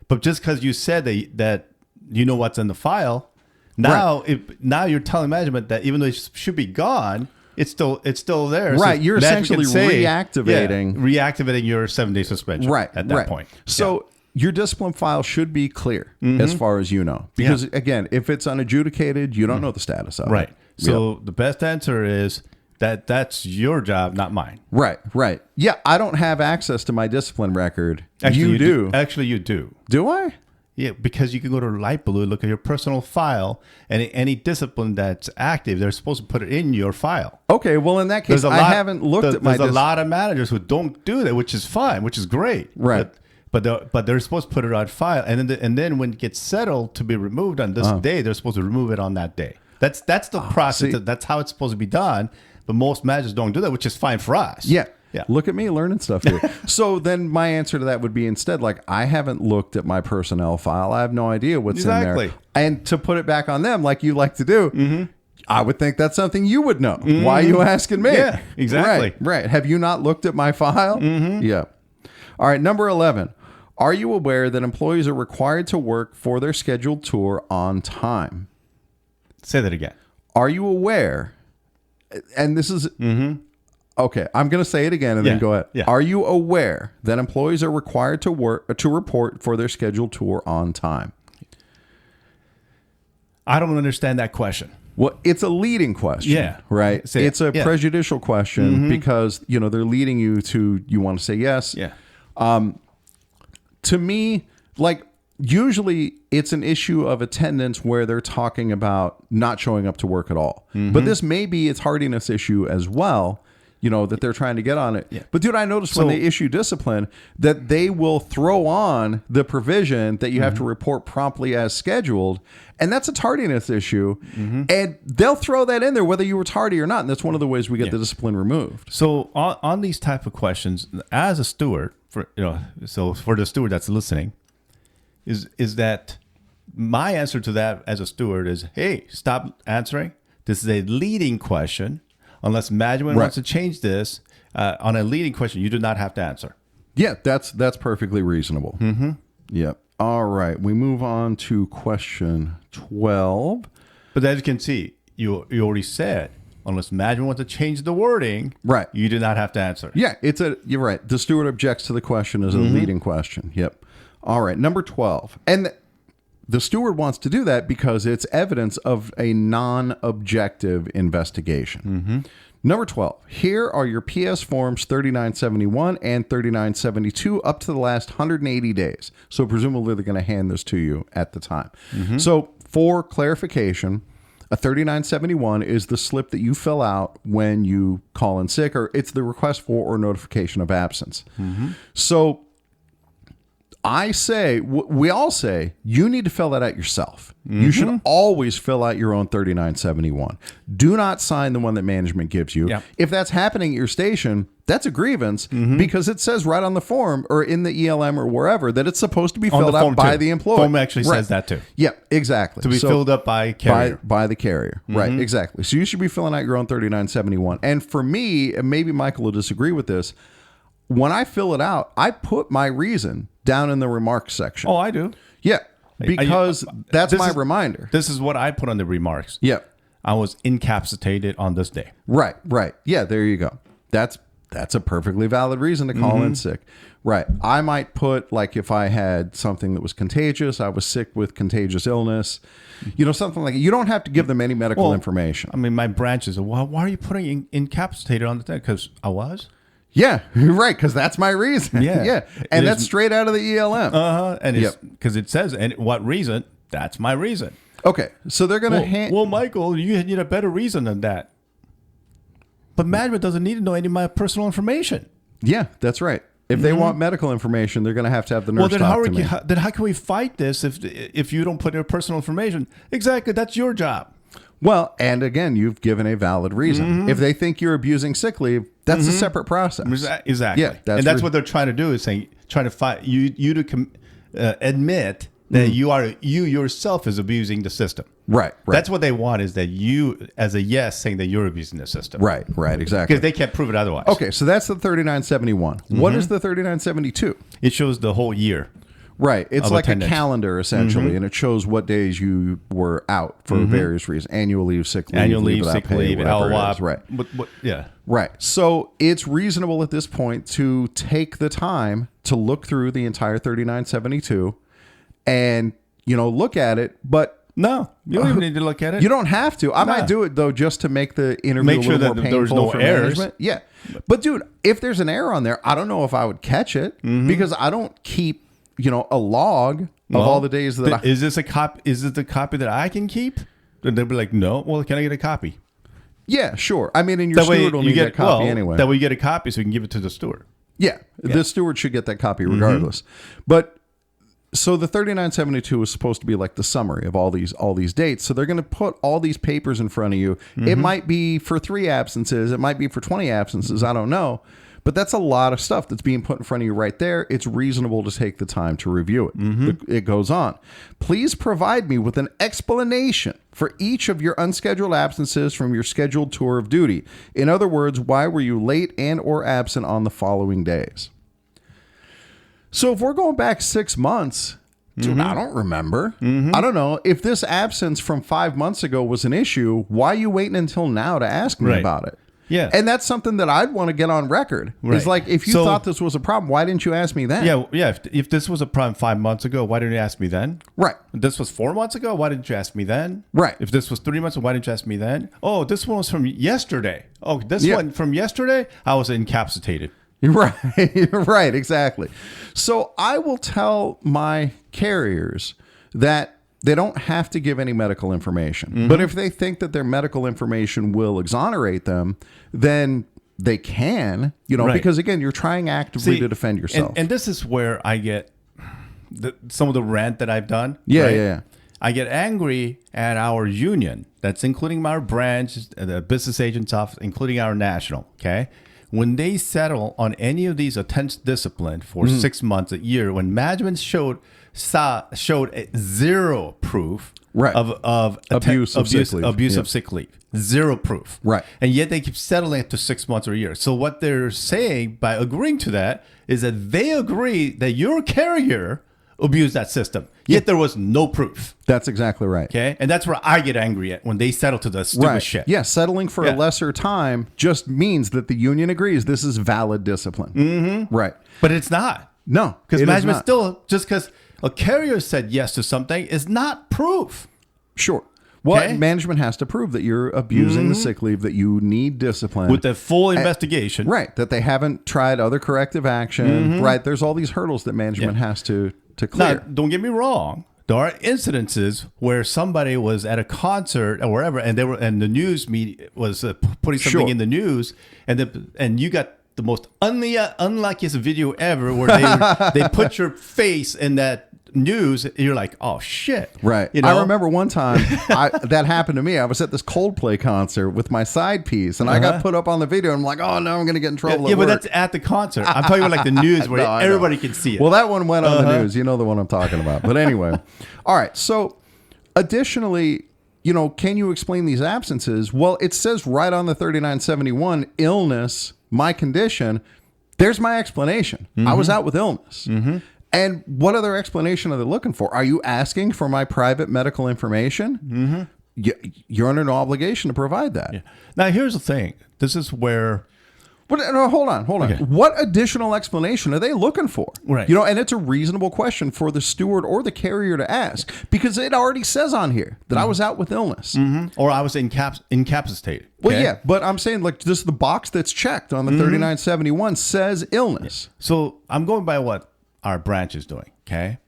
But just because you said that you know what's in the file, now you're telling management that even though it should be gone, it's still there. Right. So you're essentially reactivating your 7-day suspension at that point. So your discipline file should be clear as far as you know. Because, again, if it's unadjudicated, you don't know the status of it. Right. So the best answer is that's your job, not mine. Right. Yeah, I don't have access to my discipline record. Actually, you do. Actually, you do. Do I? Yeah, because you can go to Light Blue, look at your personal file, and any discipline that's active, they're supposed to put it in your file. Okay, well, in that case, I haven't looked at my... There's a lot of managers who don't do that, which is fine, which is great. Right. But they're supposed to put it on file, and then when it gets settled to be removed on this day, they're supposed to remove it on that day. That's the process. That's how it's supposed to be done. But most managers don't do that, which is fine for us. Yeah. Look at me learning stuff here. So then my answer to that would be instead, I haven't looked at my personnel file. I have no idea what's in there. And to put it back on them, like you like to do, I would think that's something you would know. Why are you asking me? Yeah, exactly. Right. Have you not looked at my file? Yeah. All right. Number 11. Are you aware that employees are required to work for their scheduled tour on time? Say that again. Are you aware? And this is... Okay, I'm going to say it again and then go ahead. Yeah. Are you aware that employees are required to report for their scheduled tour on time? I don't understand that question. Well, it's a leading question. Yeah. Right. It's a prejudicial question because, they're leading you to, you want to say yes. Yeah. To me, like, usually it's an issue of attendance where they're talking about not showing up to work at all. But this may be its hardiness issue as well, that they're trying to get on it. Yeah. But dude, I noticed when they issue discipline that they will throw on the provision that you have to report promptly as scheduled. And that's a tardiness issue. And they'll throw that in there whether you were tardy or not. And that's one of the ways we get the discipline removed. So on these type of questions, as a steward, for the steward that's listening, is that my answer to that as a steward is, hey, stop answering. This is a leading question. Unless management wants to change this, on a leading question, you do not have to answer. Yeah, that's perfectly reasonable. Yeah. All right. We move on to question 12. But as you can see, you already said, unless management wants to change the wording, right, you do not have to answer. Yeah, you're right. The steward objects to the question as a leading question. Yep. All right. Number 12. And the steward wants to do that because it's evidence of a non-objective investigation. Number 12. Here are your PS forms 3971 and 3972 up to the last 180 days. So presumably they're going to hand this to you at the time. So for clarification, a 3971 is the slip that you fill out when you call in sick, or it's the request for or notification of absence. So we all say, you need to fill that out yourself. You should always fill out your own 3971. Do not sign the one that management gives you. If that's happening at your station, that's a grievance because it says right on the form or in the ELM or wherever that it's supposed to be filled out by the employee. Form actually says that too. Yeah, exactly. To be filled up by carrier. By the carrier. Right, exactly. So you should be filling out your own 3971. And for me, and maybe Michael will disagree with this, when I fill it out, I put my reason down in the remarks section. Oh, I do. Yeah, because that's my reminder. This is what I put on the remarks. Yeah. I was incapacitated on this day. Right. Yeah, there you go. That's a perfectly valid reason to call in sick. Right. I might put, like, if I had something that was contagious, I was sick with contagious illness, something like that. You don't have to give them any medical information. I mean, my branch is, why are you putting incapacitated on the thing? Because I was. Yeah, right, because that's my reason. Yeah. And that's straight out of the ELM. And it's because it says, and what reason? That's my reason. Okay, so they're going to Well, Michael, you need a better reason than that. But management doesn't need to know any of my personal information. Yeah, that's right. If they want medical information, they're going to have the nurse talk to me. Then how can we fight this if you don't put in personal information? Exactly, that's your job. Well, and again, you've given a valid reason. If they think you're abusing sick leave, that's a separate process. Exactly. Yeah, that's what they're trying to do is trying to fight you to admit that you yourself is abusing the system. Right. That's what they want, is that you, as a yes, saying that you're abusing the system. Right, exactly. Because they can't prove it otherwise. Okay, so that's the 3971. What is the 3972? It shows the whole year. Right. It's like attendance. A calendar, essentially, and it shows what days you were out for various reasons. Annual leave, sick leave, sick leave, LWOP. Right. Yeah. Right. So it's reasonable at this point to take the time to look through the entire 3972 and, look at it. But no, you don't even need to look at it. You don't have to. I might do it, though, just to make the interview a little more painful for management. Yeah. But, dude, if there's an error on there, I don't know if I would catch it because I don't keep a log of all the days that Is this a copy? Is it the copy that I can keep? And they'll be like, no. Well, can I get a copy? Yeah, sure. I mean, and your steward will need that copy anyway. That way you get a copy so you can give it to the steward. Yeah, the steward should get that copy regardless. But so the 3972 is supposed to be like the summary of all these dates. So they're going to put all these papers in front of you. It might be for 3 absences. It might be for 20 absences. I don't know. But that's a lot of stuff that's being put in front of you right there. It's reasonable to take the time to review it. It goes on. Please provide me with an explanation for each of your unscheduled absences from your scheduled tour of duty. In other words, why were you late and or absent on the following days? So if we're going back 6 months, dude, I don't remember. I don't know. If this absence from 5 months ago was an issue, why are you waiting until now to ask me about it? Yeah. And that's something that I'd want to get on record. Right. It's like, if you thought this was a problem, why didn't you ask me then? Yeah. If this was a problem 5 months ago, why didn't you ask me then? Right. If this was 4 months ago, why didn't you ask me then? Right. If this was 3 months ago, why didn't you ask me then? Oh, this one was from yesterday. Oh, this one from yesterday, I was incapacitated. Right. Right. Exactly. So I will tell my carriers that they don't have to give any medical information. But if they think that their medical information will exonerate them, then they can, because again, you're trying actively to defend yourself. And this is where I get some of the rant that I've done. Yeah, right? yeah. I get angry at our union. That's including our branch, the business agents office, including our national. Okay. When they settle on any of these attempts discipline for 6 months, a year, when management showed zero proof of abuse of sick leave, zero proof, right? And yet they keep settling it to 6 months or a year. So what they're saying by agreeing to that is that they agree that your carrier abused that system, yet there was no proof. That's exactly right. Okay, and that's where I get angry at when they settle to the stupid shit. Yeah, settling for a lesser time just means that the union agrees this is valid discipline. Right. But it's not. No, because management still, just because a carrier said yes to something is not proof. Sure. Well, management has to prove that you're abusing the sick leave, that you need discipline. With the full investigation. Right. That they haven't tried other corrective action. Right. There's all these hurdles that management has to clear. Now, don't get me wrong. There are incidences where somebody was at a concert or wherever, and the news media was putting something in the news, and you got the most unluckiest video ever where they put your face in that news. You're like, oh shit, right? I remember one time that happened to me. I was at this Coldplay concert with my side piece, and I got put up on the video. And I'm like, oh no, I'm gonna get in trouble. Yeah, but that's at the concert. I'm talking about like the news where everybody can see it. Well, that one went on the news. You know the one I'm talking about. But anyway, all right. So, additionally, can you explain these absences? Well, it says right on the 3971, illness, my condition. There's my explanation. I was out with illness. And what other explanation are they looking for? Are you asking for my private medical information? You're under no obligation to provide that. Yeah. Now, here's the thing. This is where... But no, hold on. Okay. What additional explanation are they looking for? Right. And it's a reasonable question for the steward or the carrier to ask, because it already says on here that I was out with illness. Or I was incapacitated. Well, yeah, but I'm saying like just the box that's checked on the 3971 says illness. Yeah. So I'm going by what our branch is doing. Okay.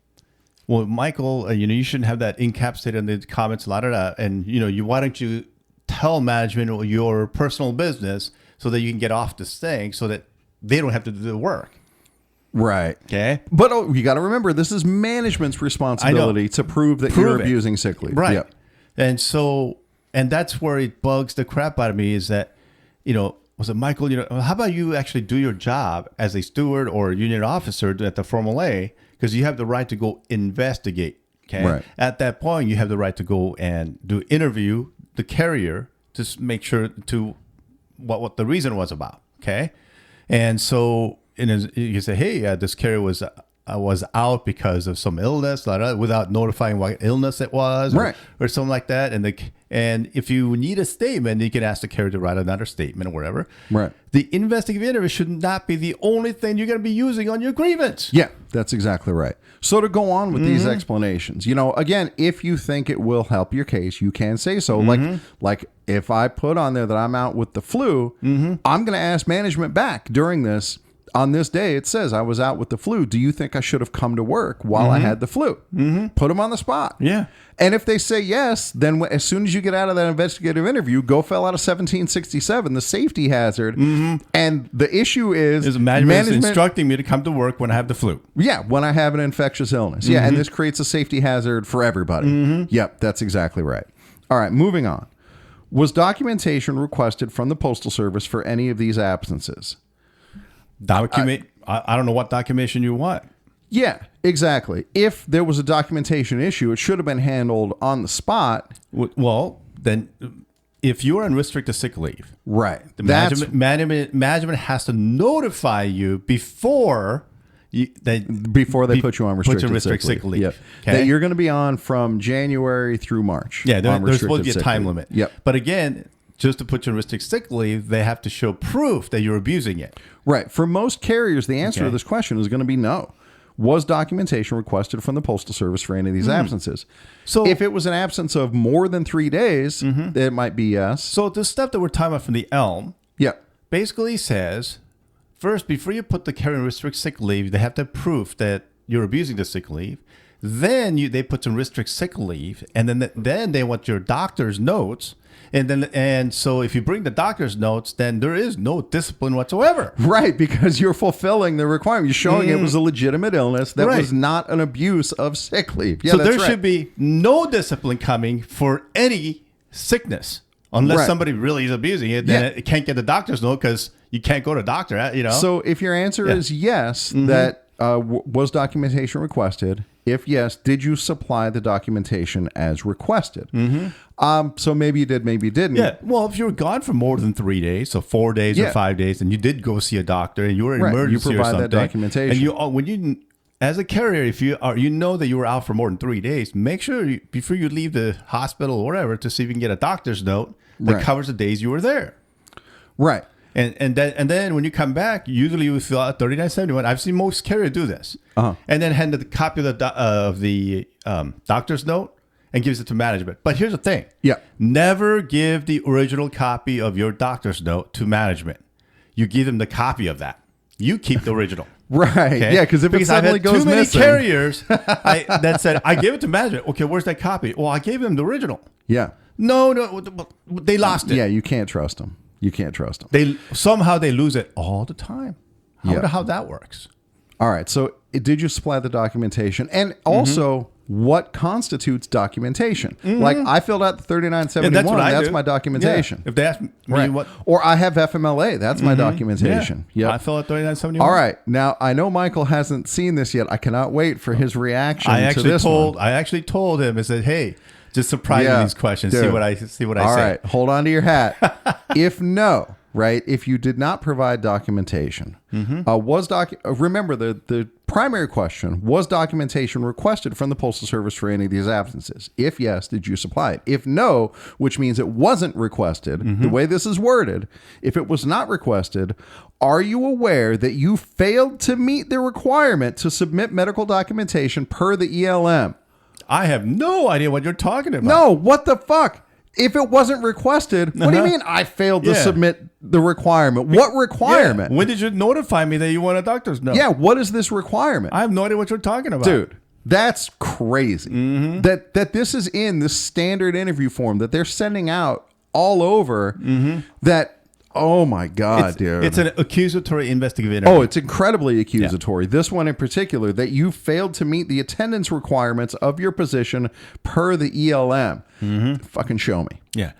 Well, Michael, you shouldn't have that incapacitated in the comments, and why don't you tell management your personal business so that you can get off this thing, so that they don't have to do the work. Right. Okay. But you got to remember, this is management's responsibility to prove that you're abusing sick leave. Right. Yep. And that's where it bugs the crap out of me is that, was it Michael, how about you actually do your job as a steward or a union officer at the Formal A, because you have the right to go investigate. Okay. Right. At that point, you have the right to go and interview the carrier to make sure to what the reason was about. Okay. And so you say, hey, this carrier was out because of some illness, without notifying what illness it was, or something like that. And if you need a statement, you can ask the carrier to write another statement or whatever. Right. The investigative interview should not be the only thing you're going to be using on your grievance. Yeah, that's exactly right. So to go on with these explanations, again, if you think it will help your case, you can say so. Like if I put on there that I'm out with the flu, I'm going to ask management back during this. On this day, it says I was out with the flu. Do you think I should have come to work while I had the flu? Put them on the spot. Yeah. And if they say yes, then as soon as you get out of that investigative interview, go fill out a 1767, the safety hazard. And the issue is management is instructing me to come to work when I have the flu. Yeah, when I have an infectious illness. Yeah, and this creates a safety hazard for everybody. Yep, that's exactly right. All right, moving on. Was documentation requested from the Postal Service for any of these absences? I don't know what documentation you want. Yeah, exactly. If there was a documentation issue, it should have been handled on the spot. Well, then if you're on restricted sick leave, right, the management has to notify you before they put you on restricted sick leave. Yep. Okay? That you're going to be on from January through March. Yeah, there's supposed to be a time limit. Yep. But again, just to put you on restricted sick leave, they have to show proof that you're abusing it. Right. For most carriers, the answer to Okay. this question is going to be no. Was documentation requested from the Postal Service for any of these absences? So If it was an absence of more than 3 days, it might be yes. so the stuff that we're talking about from the ELM Yeah. basically says, first, before you put the carrier on restricted sick leave, they have to have proof that you're abusing the sick leave. Then they put some restricted sick leave, and then they want your doctor's notes. And so if you bring the doctor's notes, then there is no discipline whatsoever. Right, because you're fulfilling the requirement. You're showing it was a legitimate illness that Right. was not an abuse of sick leave. Yeah, So that's there right. should be no discipline coming for any sickness unless Right. somebody really is abusing it. Then it can't get the doctor's note because you can't go to a doctor. So if your answer is yes, that was documentation requested? If yes, did you supply the documentation as requested? So maybe you did, maybe you didn't. Yeah. Well, if you were gone for more than 3 days, so 4 days Yeah. or 5 days, and you did go see a doctor and you were in Right. You emergency or provide that something, documentation. and when you as a carrier, if you know that you were out for more than 3 days, make sure before you leave the hospital or whatever to see if you can get a doctor's note that Right. covers the days you were there. Right. And then when you come back, usually you fill out 3971. I've seen most carriers do this, and then hand the copy of the doctor's note and gives it to management. But here's the thing: Yeah. never give the original copy of your doctor's note to management. You give them the copy of that. You keep the original. Right. Okay? Yeah, because if it I've suddenly had goes too many missing. carriers that said I gave it to management. Okay, where's that copy? Well, I gave them the original. Yeah. No, they lost it. Yeah, you can't trust them. You can't trust them. They lose it all the time. I Yeah. wonder how that works. All right. So did you supply the documentation? And also, what constitutes documentation? Like I filled out the 3971. Yeah, that's what I that's do. my documentation. Yeah. If they ask me Right. what, Or I have FMLA. That's my documentation. yeah, Yep. I fill out 3971. All right. Now, I know Michael hasn't seen this yet. I cannot wait for his reaction I to actually this told one. I actually told him. I said, "Hey, just surprise me Yeah, with these questions. dude. See what I All say." right. Hold on to your hat. If no, right, if you did not provide documentation, remember the primary question, was documentation requested from the Postal Service for any of these absences? If yes, did you supply it? If no, which means it wasn't requested, the way this is worded, if it was not requested, are you aware that you failed to meet the requirement to submit medical documentation per the ELM? I have no idea what you're talking about. No, what the fuck? If it wasn't requested, what do you mean I failed to Yeah. submit the requirement? What Yeah. requirement? When did you notify me that you want a doctor's note? Yeah, what is this requirement? I have no idea what you're talking about, Dude, that's crazy. That this is in the standard interview form that they're sending out all over that, oh my God, dude. It's an accusatory investigative interview. Oh, it's incredibly accusatory. This one in particular, that you failed to meet the attendance requirements of your position per the ELM. Fucking show me. Yeah.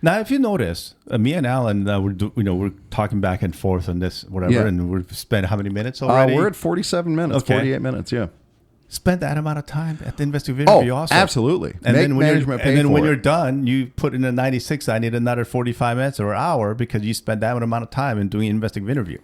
Now, if you notice, me and Alan, we're talking back and forth on this, whatever, Yeah. and we've spent how many minutes already? We're at 47 minutes, Okay. 48 minutes, yeah. Spend that amount of time at the investigative interview also. Absolutely. And Make then when management pay and then for when it. you're done, you put in a 96. I need another 45 minutes or an hour because you spent that amount of time in doing an investigative interview.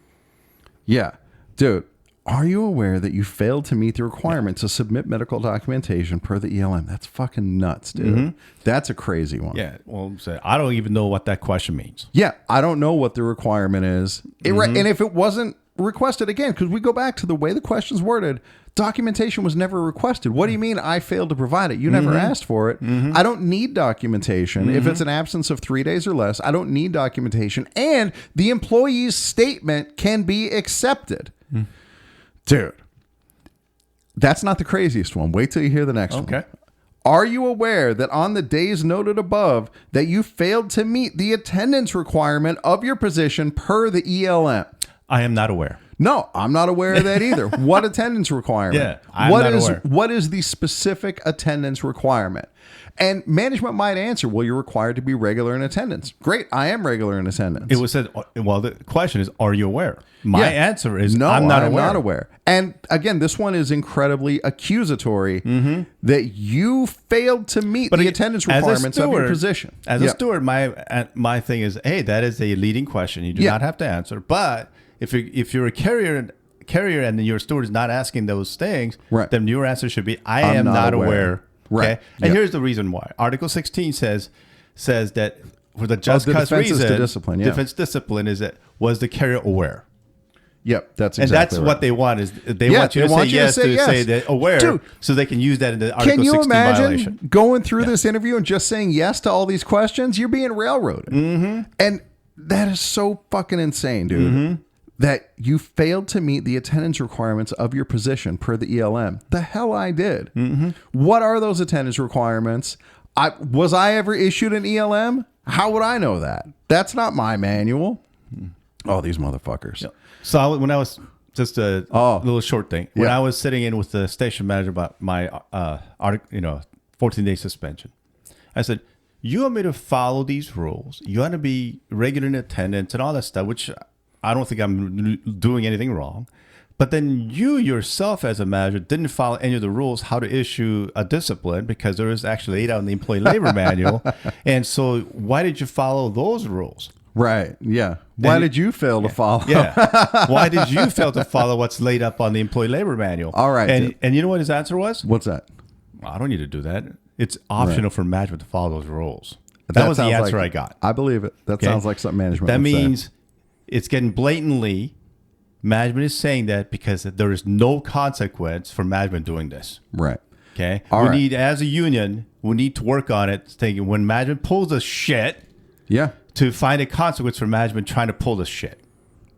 Yeah. Dude, are you aware that you failed to meet the requirement to submit medical documentation per the ELM? That's fucking nuts, dude. That's a crazy one. Yeah. Well, so I don't even know what that question means. Yeah, I don't know what the requirement is. And if it wasn't requested, again, because we go back to the way the question's worded, documentation was never requested. What do you mean I failed to provide it? You never asked for it. I don't need documentation. If it's an absence of 3 days or less, I don't need documentation. And the employee's statement can be accepted. Dude, that's not the craziest one. Wait till you hear the next one. Okay. Are you aware that on the days noted above that you failed to meet the attendance requirement of your position per the ELM? I am not aware. No, I'm not aware of that either. What attendance requirement? Yeah, I'm not aware. What is the specific attendance requirement? And management might answer, well, you're required to be regular in attendance. Great, I am regular in attendance. It was said, well, the question is, are you aware? My Yeah. answer is, no, I'm not aware. not aware. And again, this one is incredibly accusatory that you failed to meet the attendance requirements of your position. As a steward, my thing is, hey, that is a leading question. You do not have to answer. But if you're a carrier and your steward is not asking those things, Right. then your answer should be, I am not aware. Right. Okay. And here's the reason why. Article 16 says that for the just the cause defense is to reason, discipline, yeah. defense discipline is that was the carrier aware? Yep, that's And exactly that's right. what they want is they Yeah, want you they to want say you to yes say to yes. say that aware, Dude, so they can use that in the Article Can you 16 imagine violation. going through this interview and just saying yes to all these questions? You're being railroaded. And that is so fucking insane, dude. That you failed to meet the attendance requirements of your position per the ELM. The hell I did. What are those attendance requirements? Was I ever issued an ELM? How would I know that? That's not my manual. Oh, these motherfuckers. So when I was just a little short thing, when Yeah. I was sitting in with the station manager about my 14-day suspension, I said, "You want me to follow these rules? You want to be regular in attendance and all that stuff, which I don't think I'm doing anything wrong. But then you yourself as a manager didn't follow any of the rules how to issue a discipline because there is actually laid out in the employee labor manual. And so why did you follow those rules?" Right. Yeah. Why did you fail to follow? Yeah. Why did you fail to follow what's laid up on the employee labor manual? All right, dude. And you know what his answer was? What's that? I don't need to do that. It's optional for management to follow those rules. That was the sounds answer like- I got. I believe it. That Okay? sounds like something management That would say. means it's getting blatantly, management is saying that because there is no consequence for management doing this. Right. Okay? All we right. need, as a union, we need to work on it, thinking when management pulls the shit, Yeah. to find a consequence for management trying to pull the shit.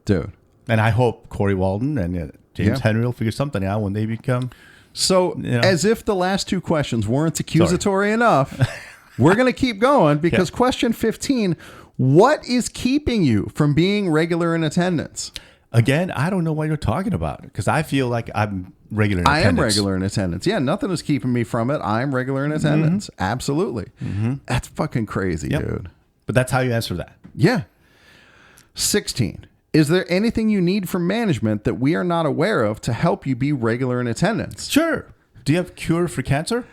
Dude. And I hope Corey Walden and James Yeah. Henry will figure something out when they become. So, You know. as if the last two questions weren't accusatory enough, we're going to keep going because question 15, what is keeping you from being regular in attendance? Again, I don't know what you're talking about because I feel like I'm regular in attendance. I am regular in attendance. Yeah, nothing is keeping me from it. I'm regular in attendance. Absolutely. That's fucking crazy, Yep. dude. But that's how you answer that. Yeah. 16. Is there anything you need from management that we are not aware of to help you be regular in attendance? Sure. Do you have cure for cancer?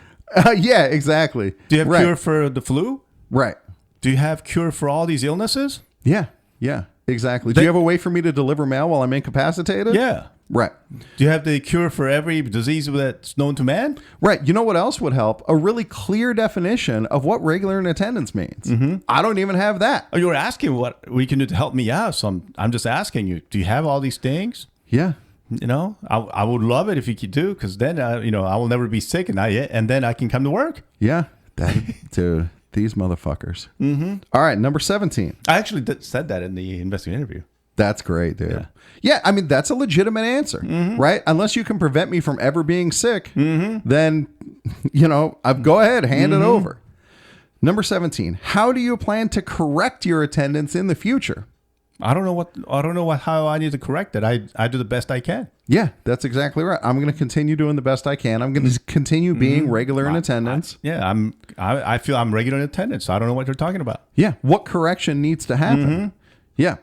Yeah, exactly. Do you have right. cure for the flu? Right. Do you have cure for all these illnesses? Yeah. Yeah, exactly. Do you have a way for me to deliver mail while I'm incapacitated? Yeah. Right. Do you have the cure for every disease that's known to man? Right. You know what else would help? A really clear definition of what regular in attendance means. I don't even have that. Oh, you were asking what we can do to help me out. So I'm just asking you, do you have all these things? Yeah. You know, I would love it if you could do, because then, I will never be sick and then I can come to work. Yeah. Dude, these motherfuckers. All right. Number 17. I actually said that in the investigative interview. That's great, dude. Yeah. I mean, that's a legitimate answer, right? Unless you can prevent me from ever being sick, then, go ahead, hand it over. Number 17. How do you plan to correct your attendance in the future? I don't know how I need to correct it. I do the best I can. Yeah, that's exactly right. I'm going to continue doing the best I can. I'm going to continue being regular in attendance. I feel I'm regular in attendance. So I don't know what you're talking about. Yeah. What correction needs to happen? Yeah.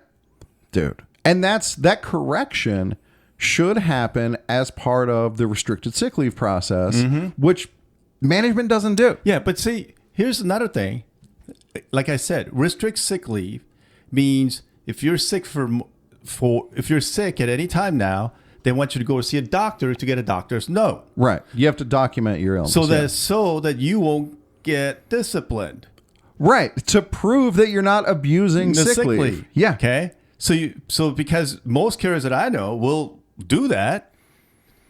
Dude. And that correction should happen as part of the restricted sick leave process, which management doesn't do. Yeah, but see, here's another thing. Like I said, restrict sick leave means if you're sick if you're sick at any time now, they want you to go see a doctor to get a doctor's note. Right. You have to document your illness. So that you won't get disciplined. Right. To prove that you're not abusing The sick leave. Yeah. Okay. So because most carriers that I know will do that,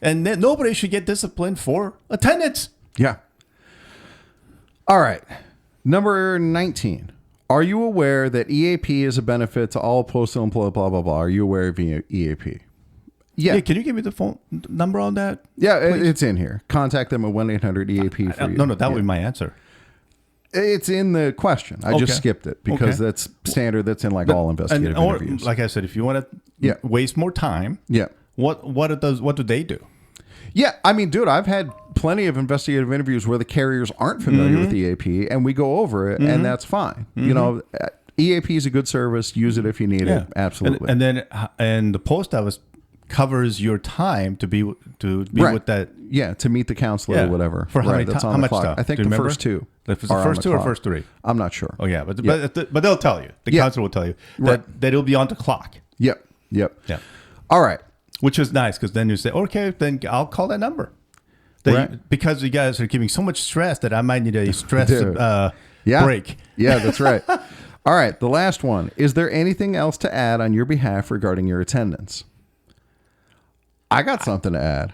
and then nobody should get disciplined for attendance. Yeah. All right. Number 19. Are you aware that EAP is a benefit to all postal employees, blah, blah, blah? Are you aware of EAP? Yeah. Hey, can you give me the phone number on that? Yeah, it's in here. Contact them at 1-800-EAP for you. No, that would be my answer. It's in the question. I just skipped it because that's standard. That's in all investigative interviews. Like I said, if you want to waste more time, what do they do? Yeah, I mean, dude, I've had plenty of investigative interviews where the carriers aren't familiar with EAP, and we go over it, and that's fine. EAP is a good service. Use it if you need it. Absolutely. And the post office covers your time to be with that. Yeah, to meet the counselor or whatever. For how that's on how the much clock. time? I think Do you the remember? first two. If it's the are on first two or clock. first three? I'm not sure. Oh yeah, but they'll tell you. The counselor will tell you that it'll be on the clock. Yep. Yeah. All right. Which is nice because then you say, okay, then I'll call that number. Because you guys are giving so much stress that I might need a stress break. Yeah, that's right. All right, the last one. Is there anything else to add on your behalf regarding your attendance? I got something to add.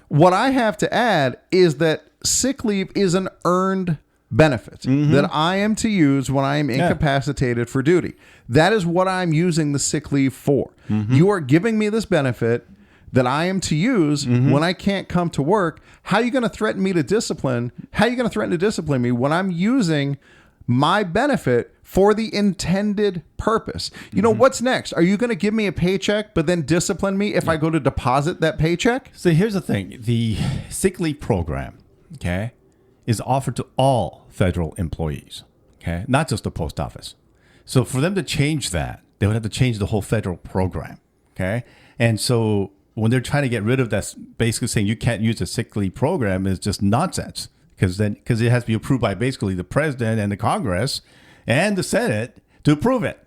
What I have to add is that sick leave is an earned benefit that I am to use when I am incapacitated for duty. That is what I'm using the sick leave for. You are giving me this benefit that I am to use when I can't come to work. How are you going to threaten me to discipline? How are you going to threaten to discipline me when I'm using my benefit for the intended purpose? You know, what's next? Are you going to give me a paycheck, but then discipline me if I go to deposit that paycheck? So here's the thing. The sick leave program, okay, is offered to all federal employees, okay, not just the post office. So for them to change that, they would have to change the whole federal program, okay? And so when they're trying to get rid of that, basically saying you can't use a sick leave program is just nonsense, because it has to be approved by basically the president and the Congress and the Senate to approve it,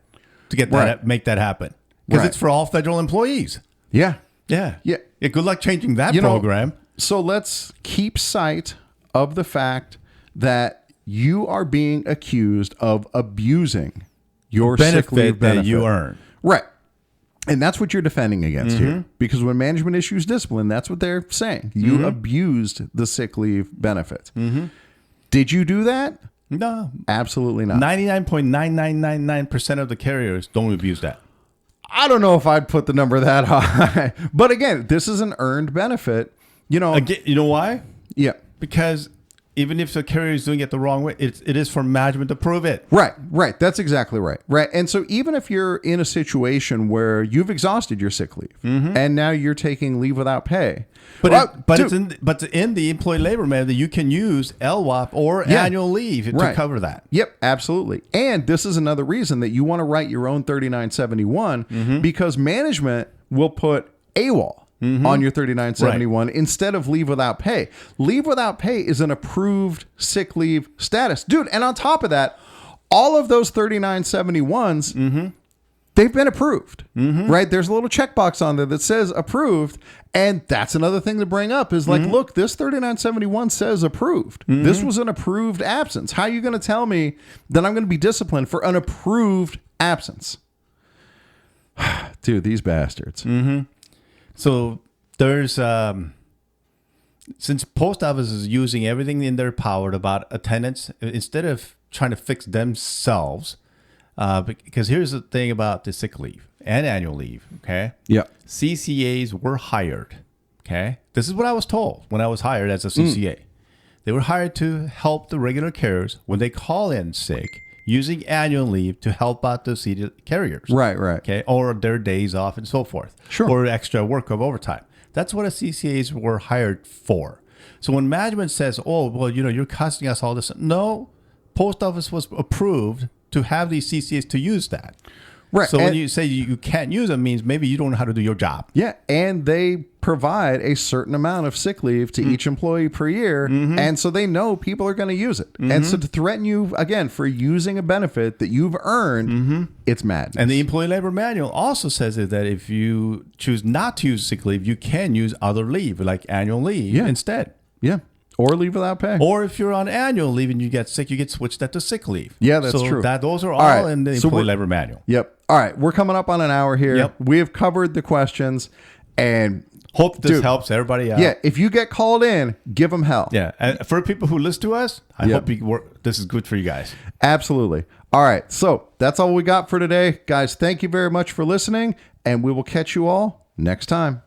to get that, make that happen, because it's for all federal employees. Yeah. Good luck changing that program. So let's keep sight of the fact that you are being accused of abusing your sick leave benefit that you earn. Right. And that's what you're defending against here. Because when management issues discipline, that's what they're saying. You abused the sick leave benefit. Did you do that? No. Absolutely not. 99.9999% of the carriers don't abuse that. I don't know if I'd put the number that high. But again, this is an earned benefit. You know, you know why? Yeah. Because even if the carrier is doing it the wrong way, it is for management to prove it. Right. That's exactly right. Right. And so even if you're in a situation where you've exhausted your sick leave and now you're taking leave without pay. But it's in the employee labor manual that you can use LWOP or annual leave to cover that. Yep, absolutely. And this is another reason that you want to write your own 3971 because management will put AWOL on your 3971 instead of leave without pay. Leave without pay is an approved sick leave status. Dude, and on top of that, all of those 3971s, they've been approved, right? There's a little checkbox on there that says approved. And that's another thing to bring up is like, look, this 3971 says approved. This was an approved absence. How are you going to tell me that I'm going to be disciplined for an approved absence? Dude, these bastards. So there's, since post office is using everything in their power about attendance, instead of trying to fix themselves, because here's the thing about the sick leave and annual leave, okay? Yeah. CCAs were hired, okay? This is what I was told when I was hired as a CCA. They were hired to help the regular carriers when they call in sick, using annual leave to help out the seated carriers. Right. Okay, or their days off and so forth. Sure. Or extra work of overtime. That's what a CCAs were hired for. So when management says, oh, well, you're costing us all this. No, post office was approved to have these CCAs to use that. Right. So when you say you can't use them, means maybe you don't know how to do your job. Yeah. And they provide a certain amount of sick leave to each employee per year. And so they know people are going to use it. And so to threaten you, again, for using a benefit that you've earned, it's madness. And the employee labor manual also says that if you choose not to use sick leave, you can use other leave, like annual leave instead. Yeah. Or leave without pay. Or if you're on annual leave and you get sick, you get switched that to sick leave. Yeah, that's true. Those are all in the employee labor manual. Yep. All right. We're coming up on an hour here. Yep. We have covered the questions and hope this helps everybody out. Yeah. If you get called in, give them hell. Yeah. And for people who listen to us, I hope this is good for you guys. Absolutely. All right. So that's all we got for today. Guys, thank you very much for listening, and we will catch you all next time.